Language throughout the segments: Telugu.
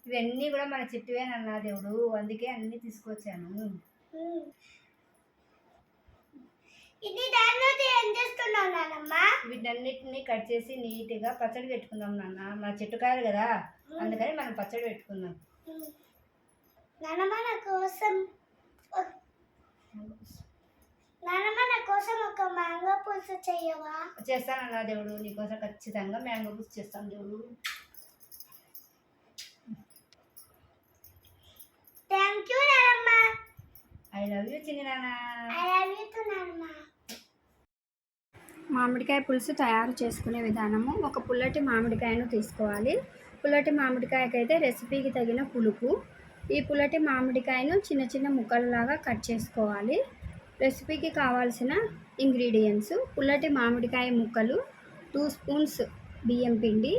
ఇవన్నీ కూడా మన చెట్టువేనన్నా దేవుడు, అందుకే అన్ని తీసుకొచ్చాను. వీటన్నిటిని కట్ చేసి నీట్గా పచ్చడి పెట్టుకుందాం నాన్న. మన చెట్టుకాయలు కదా, అందుకని మనం పచ్చడి పెట్టుకుందాం. మన కోసం ఒక మ్యాంగో పులుసు చేయవా? చేస్తానన్నా దేవుడు, నీకోసం ఖచ్చితంగా మ్యాంగో పులుసు చేస్తాను దేవుడు. థ్యాంక్ యూ నానమ్మ. ఐ లవ్ యూ చిన్ని నాన్న. ఐ లవ్ యూ టు నానమ్మ. మామిడికాయ పులుసు తయారు చేసుకునే విధానము: ఒక పుల్లటి మామిడికాయను తీసుకోవాలి. పుల్లటి మామిడికాయకైతే రెసిపీకి తగిన పులుపు. ఈ పుల్లటి మామిడికాయను చిన్న చిన్న ముక్కలలాగా కట్ చేసుకోవాలి. రెసిపీకి కావాల్సిన ఇంగ్రీడియంట్స్: పుల్లటి మామిడికాయ ముక్కలు, 2 స్పూన్స్ బియ్యం పిండి,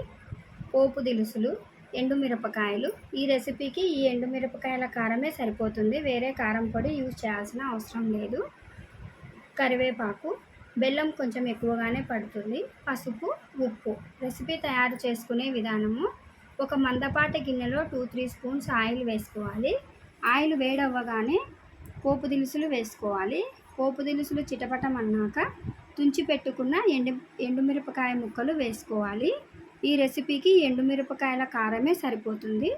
పోపు దినుసులు, ఎండుమిరపకాయలు. ఈ రెసిపీకి ఈ ఎండుమిరపకాయల కారమే సరిపోతుంది, వేరే కారం పొడి యూజ్ చేయాల్సిన అవసరం లేదు. కరివేపాకు, బెల్లం కొంచెం ఎక్కువగానే పడుతుంది, పసుపు, ఉప్పు. రెసిపీ తయారు చేసుకునే విధానము: ఒక మందపాటి గిన్నెలో 2-3 స్పూన్స్ ఆయిల్ వేసుకోవాలి. ఆయిల్ వేడవ్వగానే పోపు దినుసులు వేసుకోవాలి. పోపు దినుసులు చిటపటమన్నాక తుంచి పెట్టుకున్న ఎండుమిరపకాయ ముక్కలు వేసుకోవాలి. ఈ రెసిపీకి ఎండుమిరపకాయల కారమే సరిపోతుంది.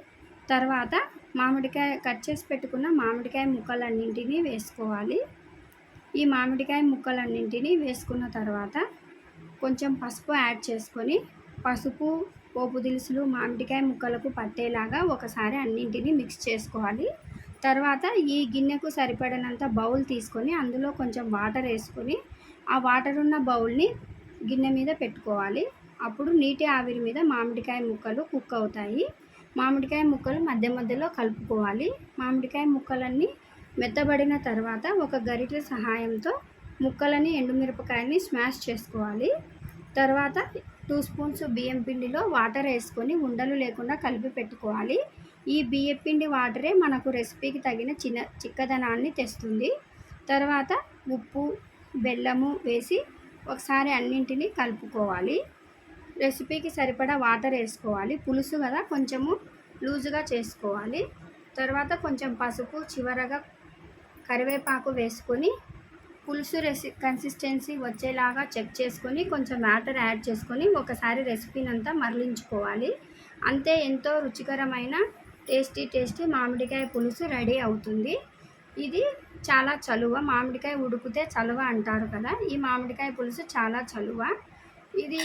తర్వాత కట్ చేసి పెట్టుకున్న మామిడికాయ ముక్కలన్నింటినీ వేసుకోవాలి. ఈ మామిడికాయ ముక్కలన్నింటినీ వేసుకున్న తర్వాత కొంచెం పసుపు యాడ్ చేసుకొని, పసుపు, పోపు దినుసులు మామిడికాయ ముక్కలకు పట్టేలాగా ఒకసారి అన్నింటినీ మిక్స్ చేసుకోవాలి. తర్వాత ఈ గిన్నెకు సరిపడినంత బౌల్ తీసుకొని అందులో కొంచెం వాటర్ వేసుకొని ఆ వాటర్ ఉన్న బౌల్ని గిన్నె మీద పెట్టుకోవాలి. అప్పుడు నీటి ఆవిరి మీద మామిడికాయ ముక్కలు కుక్ అవుతాయి. మామిడికాయ ముక్కలు మధ్య మధ్యలో కలుపుకోవాలి. మామిడికాయ ముక్కలన్నీ మెత్తబడిన తర్వాత ఒక గరిటె సహాయంతో ముక్కలని ఎండుమిరపకాయని స్మాష్ చేసుకోవాలి. తర్వాత 2 స్పూన్స్ బియ్యం పిండిలో వాటర్ వేసుకొని ఉండలు లేకుండా కలిపి పెట్టుకోవాలి. ఈ బియ్యం పిండి వాటరే మనకు రెసిపీకి తగిన చిక్కదనాన్ని తెస్తుంది. తర్వాత ఉప్పు, బెల్లము వేసి ఒకసారి అన్నింటినీ కలుపుకోవాలి. రెసిపీకి సరిపడా వాటర్ వేసుకోవాలి. పులుసు కదా, కొంచెము లూజుగా చేసుకోవాలి. తర్వాత కొంచెం పసుపు, చివరగా కరివేపాకు వేసుకొని పులుసు కన్సిస్టెన్సీ వచ్చేలాగా చెక్ చేసుకొని కొంచెం వాటర్ యాడ్ చేసుకొని ఒకసారి రెసిపీని అంతా మరలించుకోవాలి. అంతే, ఎంతో రుచికరమైన టేస్టీ మామిడికాయ పులుసు రెడీ అవుతుంది. ఇది చాలా చలువ, మామిడికాయ ఉడికితే చలువ అంటారు కదా, ఈ మామిడికాయ పులుసు చాలా చలువ. ఇది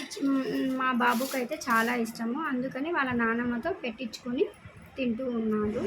మా బాబుకి అయితే చాలా ఇష్టము, అందుకని వాళ్ళ నాన్నమ్మతో పెట్టించుకొని తింటూ ఉన్నాడు.